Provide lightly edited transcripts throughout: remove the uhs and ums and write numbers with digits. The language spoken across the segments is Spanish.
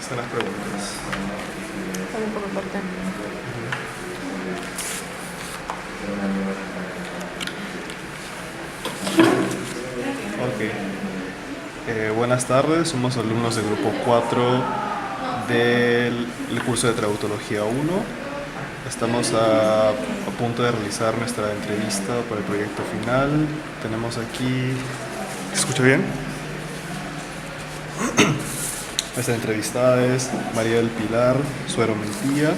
Están las preguntas. También por mi parte. Ok. Buenas tardes, somos alumnos del grupo 4 del curso de Traductología 1. Estamos a punto de realizar nuestra entrevista para el proyecto final. Tenemos aquí... ¿Se escucha bien? Nuestra entrevistada es María del Pilar Suero Mentía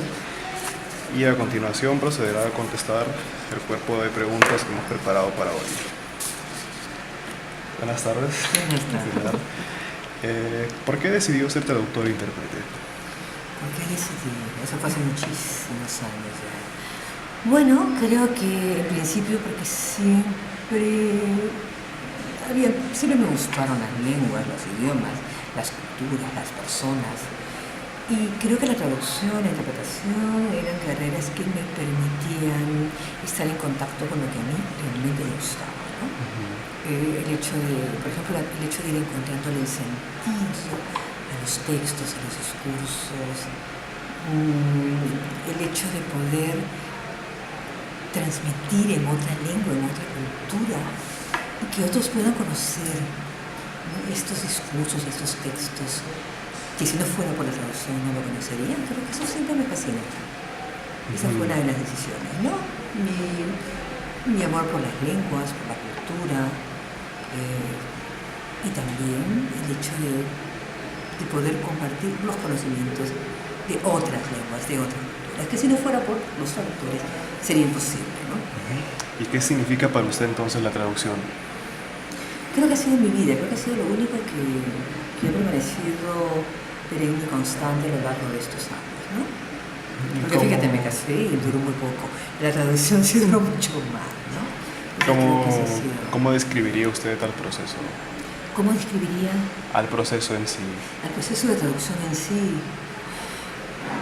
y a continuación procederá a contestar el cuerpo de preguntas que hemos preparado para hoy. Buenas tardes. Buenas tardes. Pilar. ¿Por qué decidió ser traductor e intérprete? ¿Por qué decidí? Eso fue hace muchísimos años ya. Bueno, creo que en principio porque siempre me gustaron las lenguas, los idiomas, las culturas, las personas. Y creo que la traducción, la interpretación eran carreras que me permitían estar en contacto con lo que a mí realmente me gustaba, ¿no? El hecho de, por ejemplo, el hecho de ir encontrándole el sentido a los textos, a los discursos, el hecho de poder transmitir en otra lengua, en otra cultura, y que otros puedan conocer, ¿no?, estos discursos, estos textos, que si no fuera por la traducción no lo conocerían. Creo que eso siempre me fascinó. Esa fue una de las decisiones, ¿no? Mi amor por las lenguas, por la cultura, y también el hecho de poder compartir los conocimientos de otras lenguas, de otras culturas, que si no fuera por los traductores sería imposible, ¿no? ¿Y qué significa para usted entonces la traducción? Creo que ha sido mi vida, creo que ha sido lo único que ha permanecido perenne y constante a lo largo de estos años, ¿no? Porque fíjate, me casé y duró muy poco. La traducción sí duró mucho más, ¿no? ¿Cómo describiría usted tal proceso? ¿Cómo describiría? Al proceso en sí. Al proceso de traducción en sí.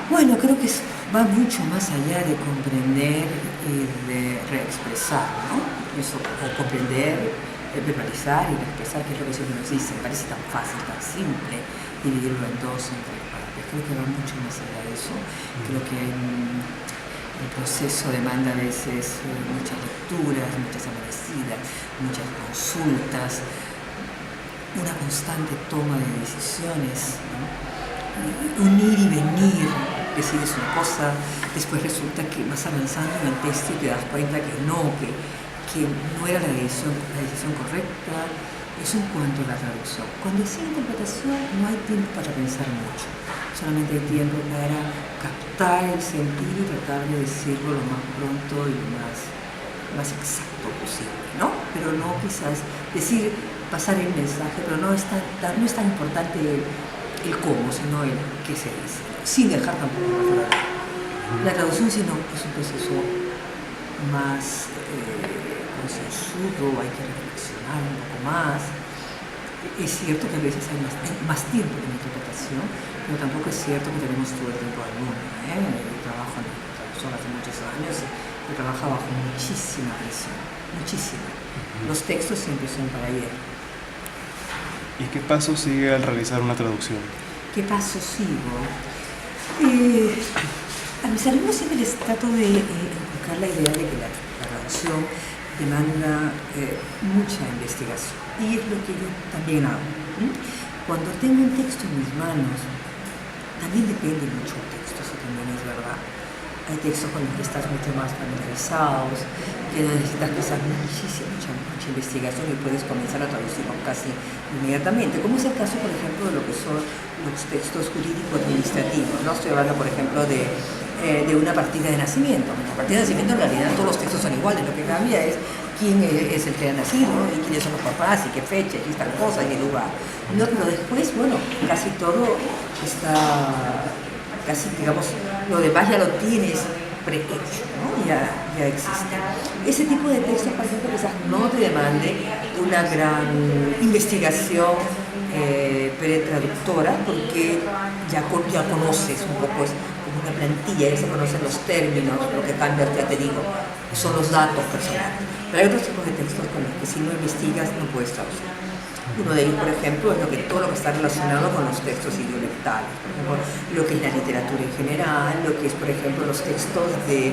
Bueno, creo que va mucho más allá de comprender y de reexpresar, ¿no? Eso, o comprender, verbalizar y reexpresar, que es lo que siempre nos dicen. Parece tan fácil, tan simple dividirlo en dos, en tres partes. Creo que va mucho más allá de eso. Creo que el proceso demanda a veces muchas lecturas, muchas amanecidas, muchas consultas, una constante toma de decisiones, ¿no? Unir y venir, decides una cosa, después resulta que vas avanzando en el texto y te das cuenta que no era la decisión correcta. Eso en cuanto a la traducción. Cuando es interpretación no hay tiempo para pensar mucho, solamente hay tiempo para captar el sentido y tratar de decirlo lo más pronto y lo más exacto posible, ¿no? Pero no quizás pasar el mensaje, pero no es tan importante el cómo, sino el qué se dice, sin dejar tampoco la traducción, sino es un proceso más concienzudo, hay que reflexionar un poco más. Es cierto que a veces hay más tiempo de interpretación, pero tampoco es cierto que tenemos todo el tiempo del mundo, ¿eh? Yo trabajo en traducción hace muchos años y trabajo bajo muchísima presión, muchísima. Los textos siempre son para ayer. ¿Y qué paso sigue al realizar una traducción? ¿Qué paso sigo? A mis alumnos siempre les trato de inculcar la idea de que la traducción demanda mucha investigación, y es lo que yo también hago. Cuando tengo un texto en mis manos, también depende mucho del texto, eso también es verdad. Hay textos con los que estás mucho más familiarizados, que necesitas quizás mucha investigación y puedes comenzar a traducirlos casi inmediatamente, como es el caso, por ejemplo, de lo que son los textos jurídico-administrativos, ¿no? Estoy hablando, por ejemplo, de una partida de nacimiento. La partida de nacimiento, en realidad todos los textos son iguales, lo que cambia es quién es el que ha nacido, ¿no? Y quiénes son los papás, y qué fecha, y tal cosa, y qué lugar. No, pero después, bueno, casi todo está, digamos, lo demás ya lo tienes prehecho, ¿no? Ya existe. Ese tipo de textos, por ejemplo, quizás no te demande una gran investigación pretraductora, porque ya conoces un poco, es como una plantilla, ya se conocen los términos, lo que cambia, ya te digo, son los datos personales. Pero hay otros tipos de textos con los que si no investigas no puedes traducir. Uno de ellos, por ejemplo, es todo lo que está relacionado con los textos idiolectales, por ejemplo, lo que es la literatura en general, lo que es, por ejemplo, los textos de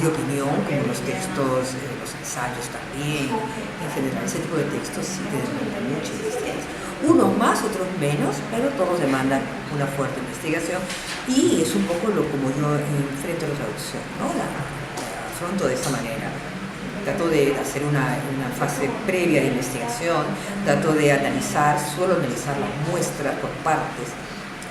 opinión, como los textos, los ensayos también, en general, ese tipo de textos sí que demandan mucha investigación. Unos más, otros menos, pero todos demandan una fuerte investigación y es un poco como yo enfrento la traducción, ¿no? La afronto de esa manera. Trato de hacer una fase previa de investigación, trato de suelo analizar las muestras por partes,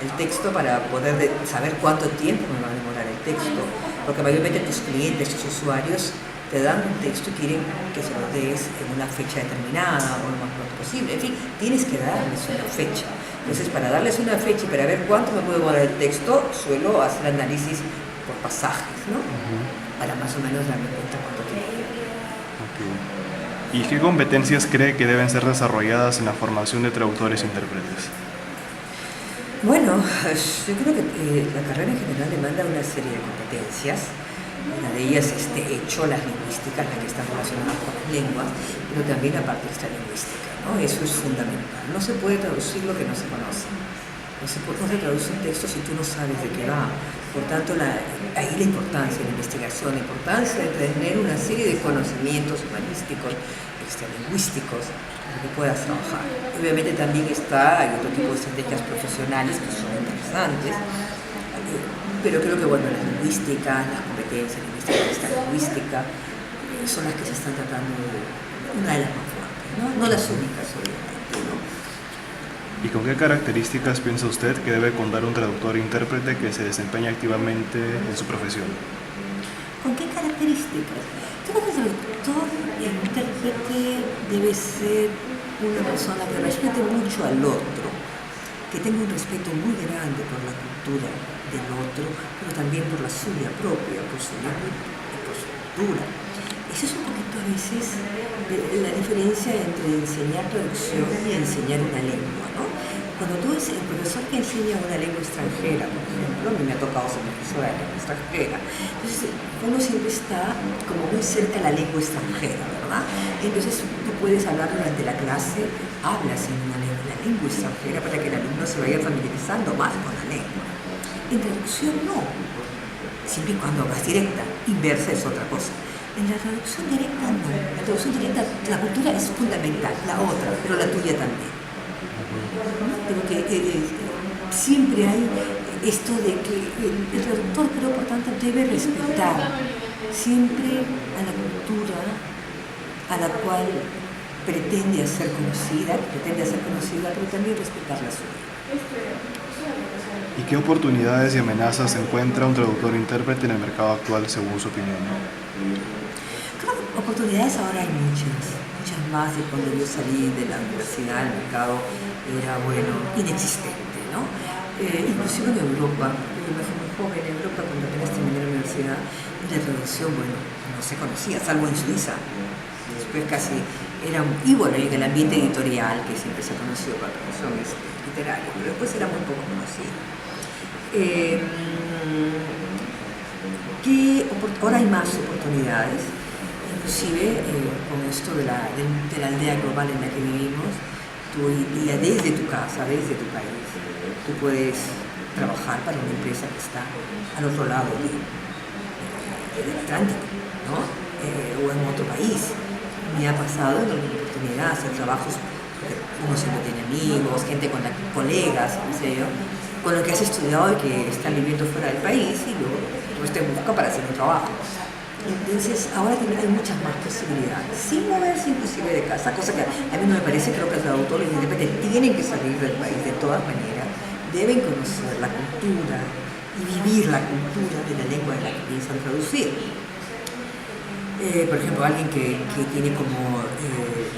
el texto para poder saber cuánto tiempo me va a demorar el texto, porque mayormente tus clientes, tus usuarios, te dan un texto y quieren que se lo des en una fecha determinada o lo más pronto posible. En fin, tienes que darles una fecha. Entonces, para darles una fecha y para ver cuánto me puede demorar el texto, suelo hacer análisis por pasajes, ¿no? Para más o menos darme cuenta cuánto tiempo. ¿Y qué competencias cree que deben ser desarrolladas en la formación de traductores e intérpretes? Bueno, yo creo que la carrera en general demanda una serie de competencias. Una de ellas es, de hecho, las lingüísticas, las que están relacionadas con las lenguas, pero también la parte extralingüística, ¿no? Eso es fundamental. No se puede traducir lo que no se conoce. No se traduce un texto si tú no sabes de qué va. Por tanto, ahí la importancia de la investigación, la importancia de tener una serie de conocimientos humanísticos, extralingüísticos, para que puedas trabajar. Obviamente también hay otro tipo de estrategias profesionales que son interesantes, pero creo que las lingüísticas, las competencias lingüísticas, lingüística, son las que se están tratando una de las más fuertes, no las únicas, obviamente, ¿no? ¿Y con qué características piensa usted que debe contar un traductor e intérprete que se desempeña activamente en su profesión? ¿Con qué características? Creo que el traductor e intérprete debe ser una persona que respete mucho al otro, que tenga un respeto muy grande por la cultura del otro, pero también por la suya propia, por su lengua y por su cultura. Esa es un poquito a veces la diferencia entre enseñar traducción y enseñar una lengua, ¿no? Cuando tú eres el profesor que enseña una lengua extranjera, por ejemplo, a mí me ha tocado ser profesora de lengua extranjera, entonces uno siempre está como muy cerca de la lengua extranjera, ¿verdad? Entonces tú puedes hablar durante la clase, hablas en la lengua extranjera para que el alumno se vaya familiarizando más con la lengua. En traducción no, siempre y cuando vas directa, inversa es otra cosa. En la traducción directa no, la traducción directa, la cultura es fundamental, la otra, pero la tuya también. Pero que siempre hay esto de que el traductor, pero por tanto, debe respetar siempre a la cultura a la cual pretende hacer conocida, pero también respetar la suya. ¿Y qué oportunidades y amenazas encuentra un traductor e intérprete en el mercado actual según su opinión? Creo que oportunidades ahora hay muchas más de cuando yo salí de la universidad. El mercado era, inexistente, ¿no? Inclusive en Europa, yo me fui muy joven en Europa cuando apenas terminé la universidad, y la traducción, no se conocía, salvo en Suiza. Después casi era, y en el ambiente editorial, que siempre se conoció por traducciones literarias, pero después era muy poco conocido. Ahora hay más oportunidades, inclusive con esto de la aldea global en la que vivimos. Tú hoy día, desde tu casa, desde tu país, tú puedes trabajar para una empresa que está al otro lado del Atlántico, ¿no? O en otro país. Me ha pasado en alguna oportunidad hacer trabajos, uno siempre tiene amigos, gente colegas, no sé yo, con lo que has estudiado y que están viviendo fuera del país, y luego te busca para hacer un trabajo. Entonces, ahora hay muchas más posibilidades, sin moverse inclusive de casa, cosa que a mí no me parece. Creo que los traductores independientes tienen que salir del país de todas maneras, deben conocer la cultura y vivir la cultura de la lengua en la que piensan traducir. Por ejemplo, alguien que tiene como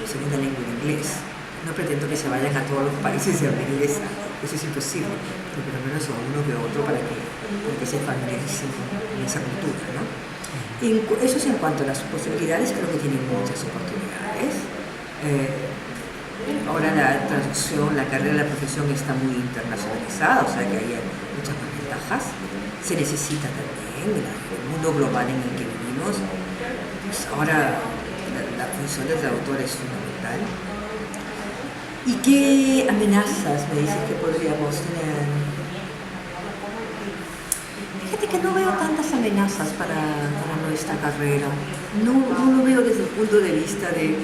segunda lengua el inglés, no pretendo que se vayan a todos los países y hablen inglés, eso es imposible, pero por lo menos a uno que otro para que se familiaricen con esa cultura, ¿no? Eso es en cuanto a las posibilidades. Creo que tienen muchas oportunidades. Ahora la traducción, la carrera, la profesión está muy internacionalizada, o sea que hay muchas más ventajas. Se necesita también, en el mundo global en el que vivimos, pues ahora la función del traductor es fundamental. ¿Y qué amenazas me dices que podríamos tener? Fíjate que no veo tantas amenazas para nuestra carrera. No lo veo desde el punto de vista de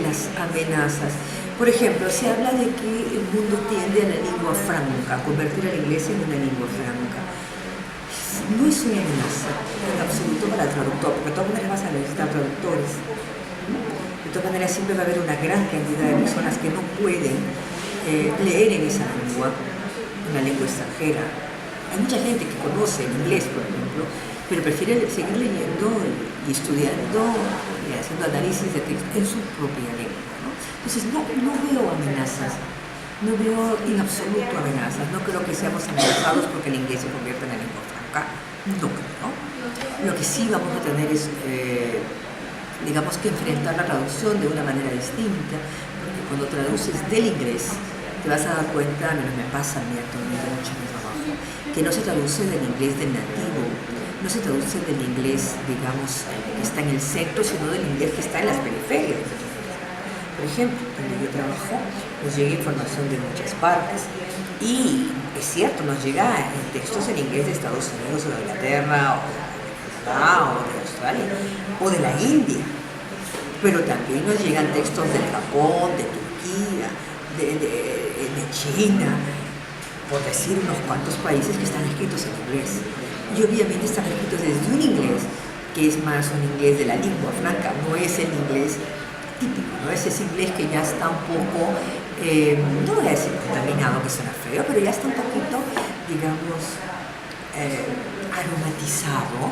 las amenazas. Por ejemplo, se habla de que el mundo tiende a la lengua franca, a convertir al inglés en una lengua franca. No es una amenaza en absoluto para el traductor, porque de todas maneras vas a necesitar traductores. De todas maneras siempre va a haber una gran cantidad de personas que no pueden leer en esa lengua, una lengua extranjera. Hay mucha gente que conoce el inglés, por ejemplo, pero prefiere seguir leyendo y estudiando y haciendo análisis de texto en su propia lengua, ¿no? Entonces no veo amenazas, no veo en absoluto amenazas, no creo que seamos amenazados porque el inglés se convierta en la lengua franca, no creo. Lo que sí vamos a tener es, digamos que enfrentar la traducción de una manera distinta, porque cuando traduces del inglés te vas a dar cuenta, a menos me pasa a mí actualmente mucho en mi trabajo, que no se traduce del inglés del nativo, no se traduce del inglés, digamos, que está en el centro, sino del inglés que está en las periferias. Por ejemplo, donde yo trabajo, nos llega información de muchas partes y es cierto, nos llega en textos en inglés de Estados Unidos o de Inglaterra o de Canadá o de Australia o de la India, pero también nos llegan textos del Japón, de Turquía, de China, por decir unos cuantos países que están escritos en inglés. Y obviamente están escritos desde un inglés que es más un inglés de la lengua franca, no es el inglés típico, ¿no? Es ese inglés que ya está un poco, no voy a decir contaminado, que suena feo, pero ya está un poquito, digamos, aromatizado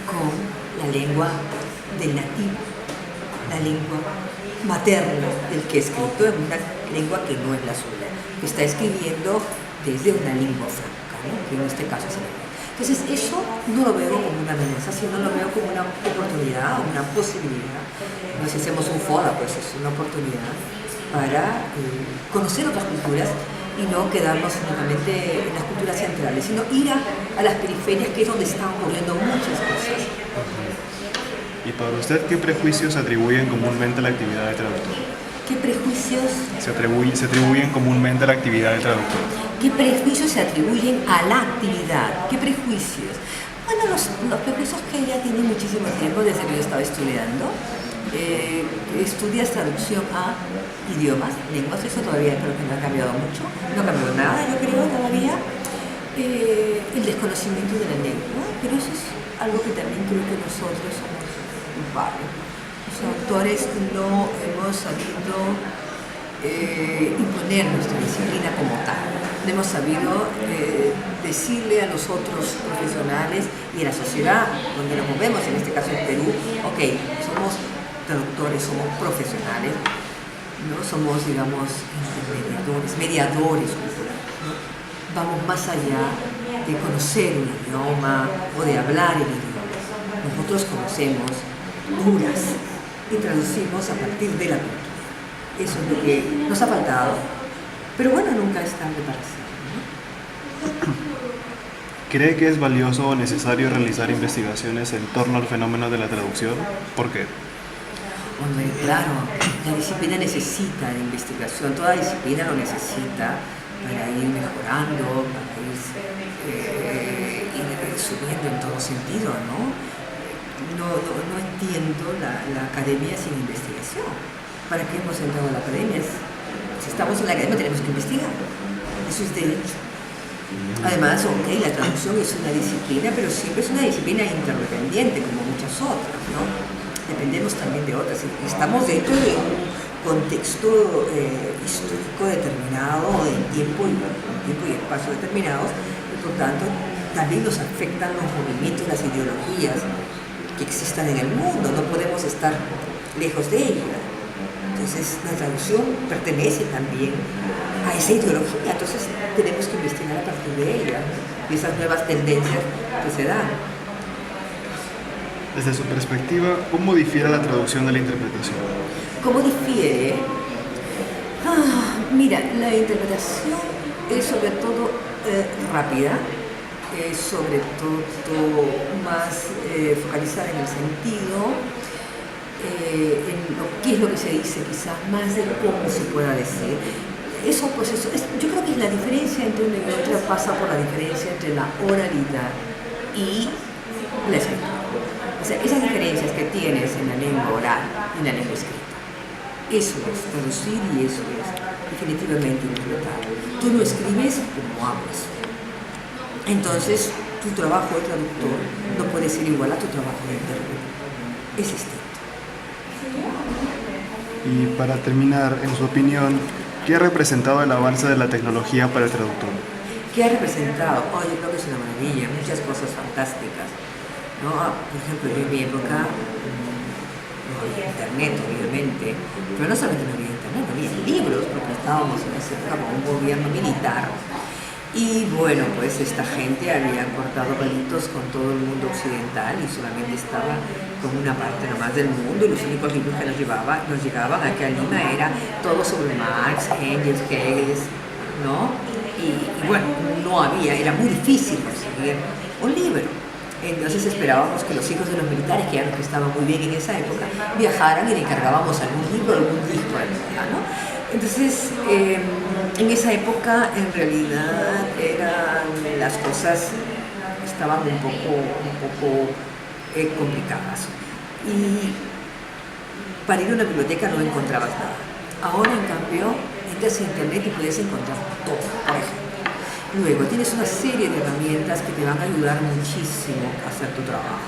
con la lengua del nativo, la lengua materna del que ha escrito en una lengua que no es la suya, que está escribiendo desde una lengua franca, ¿no? Que en este caso es el inglés. Entonces eso no lo veo como una amenaza, sino lo veo como una oportunidad, una posibilidad. No sé si hacemos un foro, pues es una oportunidad para conocer otras culturas y no quedarnos únicamente en las culturas centrales, sino ir a las periferias, que es donde están ocurriendo muchas cosas. ¿Y para usted qué prejuicios se atribuyen comúnmente a la actividad del traductor? ¿Qué prejuicios? Se atribuyen comúnmente a la actividad del traductor. ¿Qué prejuicios se atribuyen a la actividad? ¿Qué prejuicios? Bueno, los prejuicios que ella tiene muchísimo tiempo desde que yo estaba estudiando. Estudias traducción a idiomas, lenguas, eso todavía creo que no ha cambiado mucho, no ha cambiado nada, yo creo, todavía. El desconocimiento de la lengua, pero eso es algo que también creo que nosotros somos culpables. Los autores no hemos sabido imponer nuestra disciplina como tal. No hemos sabido decirle a los otros profesionales y a la sociedad donde nos movemos, en este caso en Perú, ok, somos traductores, somos profesionales, ¿no? Somos, digamos, mediadores culturales, ¿no? Vamos más allá de conocer un idioma o de hablar el idioma. Nosotros conocemos curas y traducimos a partir de la cultura. Eso es lo que nos ha faltado, pero bueno, nunca es tarde para hacerlo, ¿no? ¿Cree que es valioso o necesario realizar investigaciones en torno al fenómeno de la traducción? ¿Por qué? Hombre, claro, la disciplina necesita de investigación, toda disciplina lo necesita para ir mejorando, para ir subiendo en todo sentido, ¿no? No entiendo la academia sin investigación. ¿Para qué hemos entrado a la academia? Si estamos en la academia tenemos que investigar, eso es derecho. Además, ok, la traducción es una disciplina, pero siempre es una disciplina interdependiente, como muchas otras, ¿no? Dependemos también de otras. Estamos dentro de un contexto histórico determinado, en tiempo y espacio determinados, y por tanto también nos afectan los movimientos, las ideologías que existan en el mundo, no podemos estar lejos de ellas. Entonces la traducción pertenece también a esa ideología, entonces tenemos que investigar a partir de ella, ¿no? Y esas nuevas tendencias que se dan. Desde su perspectiva, ¿cómo difiere la traducción de la interpretación? ¿Cómo difiere? Mira, la interpretación es sobre todo rápida, es sobre todo más focalizada en el sentido, qué es lo que se dice, quizás más de cómo se pueda decir. Eso, pues yo creo que la diferencia entre una y otra pasa por la diferencia entre la oralidad y la escritura. O sea, esas diferencias que tienes en la lengua oral y en la lengua escrita, eso es traducir y eso es definitivamente interpretar. Tú lo escribes como hablas. Entonces, tu trabajo de traductor no puede ser igual a tu trabajo de intérprete. Es distinto. Y para terminar, en su opinión, ¿qué ha representado el avance de la tecnología para el traductor? ¿Qué ha representado? Oh, yo creo que es una maravilla, muchas cosas fantásticas, ¿no? Por ejemplo, yo en mi época no había internet, obviamente, pero no solamente no había internet, no había libros, porque estábamos en esa época con un gobierno militar. Y bueno, pues esta gente había cortado palitos con todo el mundo occidental y solamente estaba con una parte nomás del mundo, y los únicos libros que nos llegaban aquí a Lima era todo sobre Marx, Engels, Hegel, ¿no? Y bueno, no había, era muy difícil conseguir un libro. Entonces esperábamos que los hijos de los militares, que eran los que estaban muy bien en esa época, viajaran y le encargábamos algún libro, algún disco, ¿no? Entonces, en esa época, en realidad, las cosas estaban un poco complicadas. Y para ir a una biblioteca no encontrabas nada. Ahora, en cambio, entras a internet y puedes encontrar todo, por ejemplo. Luego, tienes una serie de herramientas que te van a ayudar muchísimo a hacer tu trabajo.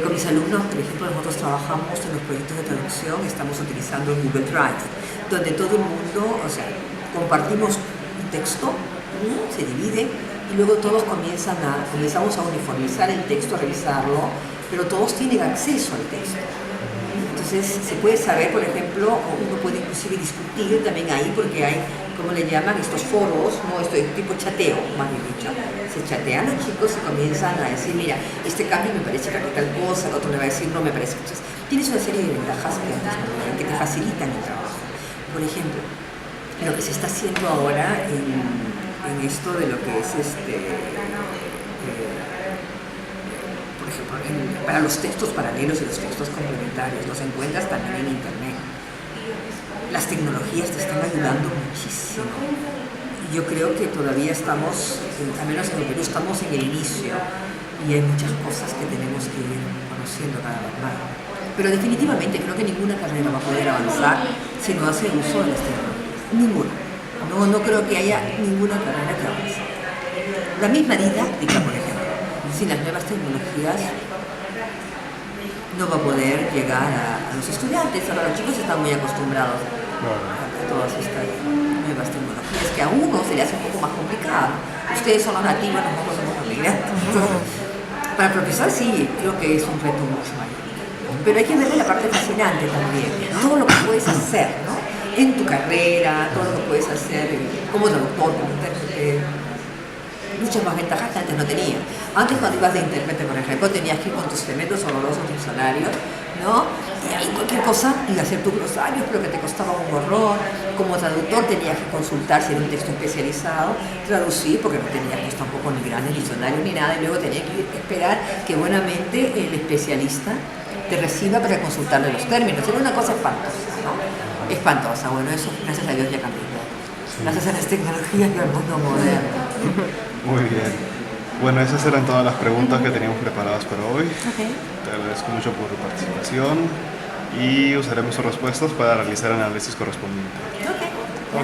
Con mis alumnos, por ejemplo, nosotros trabajamos en los proyectos de traducción, estamos utilizando Google Drive, donde todo el mundo, o sea, compartimos un texto, se divide, y luego todos comenzamos a uniformizar el texto, a revisarlo, pero todos tienen acceso al texto. Entonces se puede saber, por ejemplo, o uno puede inclusive discutir también ahí, porque hay, como le llaman, estos foros, ¿no? Esto es tipo chateo, más bien dicho. Se chatean los chicos y comienzan a decir, mira, este cambio me parece que tal cosa, el otro le va a decir, no me parece. Entonces, tienes una serie de ventajas que antes no tenían, que te facilitan el trabajo. Por ejemplo, lo que se está haciendo ahora en esto de lo que es por ejemplo, para los textos paralelos y los textos complementarios, los encuentras también en internet. Las tecnologías te están ayudando muchísimo. Y yo creo que todavía estamos, al menos en el Perú, estamos en el inicio y hay muchas cosas que tenemos que ir conociendo cada vez más. Pero definitivamente creo que ninguna carrera va a poder avanzar si no hace uso de las tecnologías. Ninguna. No creo que haya ninguna carrera que avance. La misma didáctica, por ejemplo. Sin las nuevas tecnologías no va a poder llegar a los estudiantes. Ahora los chicos están muy acostumbrados a todas estas nuevas tecnologías que a uno se le hace un poco más complicado. Ustedes son los nativos, nosotros somos los migrantes. Para el profesor sí, creo que es un reto mucho mayor. Pero hay que verle la parte fascinante también, todo lo que puedes hacer, ¿no? En tu carrera, todo lo que puedes hacer como traductor, como intérprete. Muchas más ventajas que antes no tenía. Antes, cuando ibas de intérprete, por ejemplo, tenías que ir con tus tremendos horrorosos diccionarios, ¿no? Y ahí cualquier cosa, y hacer tus glosarios, pero que te costaba un horror. Como traductor tenías que consultar si era un texto especializado, traducir, porque no tenías pues, tampoco ni grandes diccionarios ni nada, y luego tenías que esperar que buenamente el especialista te reciba para consultarle los términos. Era una cosa espantosa, ¿no? Espantosa. Bueno, eso, gracias a Dios, ya cambió. Gracias a las tecnologías y al mundo moderno. Muy bien. Bueno, esas eran todas las preguntas que teníamos preparadas para hoy. Okay. Te agradezco mucho por tu participación y usaremos sus respuestas para realizar el análisis correspondiente.